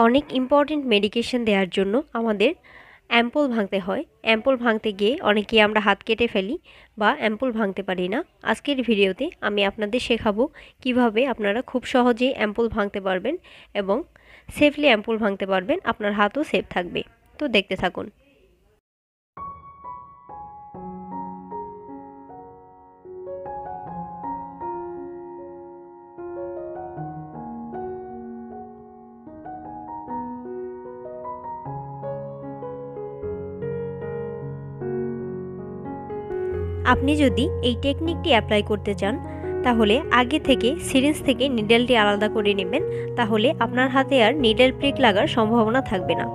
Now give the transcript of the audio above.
অনেক important medication দেওয়ার জন্য আমাদের অ্যাম্পুল ভাঙতে হয়। অ্যাম্পুল ভাঙতে গিয়ে অনেকেই আমরা হাত কেটে ফেলি বা অ্যাম্পুল ভাঙতে পারি না। আজকের ভিডিওতে আমি আপনাদের শেখাবো কিভাবে আপনারা খুব সহজেই অ্যাম্পুল ভাঙতে পারবেন এবং সেফলি অ্যাম্পুল ভাঙতে পারবেন, আপনার হাতও সেফ থাকবে। তো দেখতে থাকুন। আপনি যদি এই টেকনিকটি অ্যাপ্লাই করতে চান তাহলে আগে থেকে সিরিঞ্জ থেকে নিডেলটি আলাদা করে নেবেন, তাহলে আপনার হাতে আর নিডেল প্রিক লাগার সম্ভাবনা থাকবে না।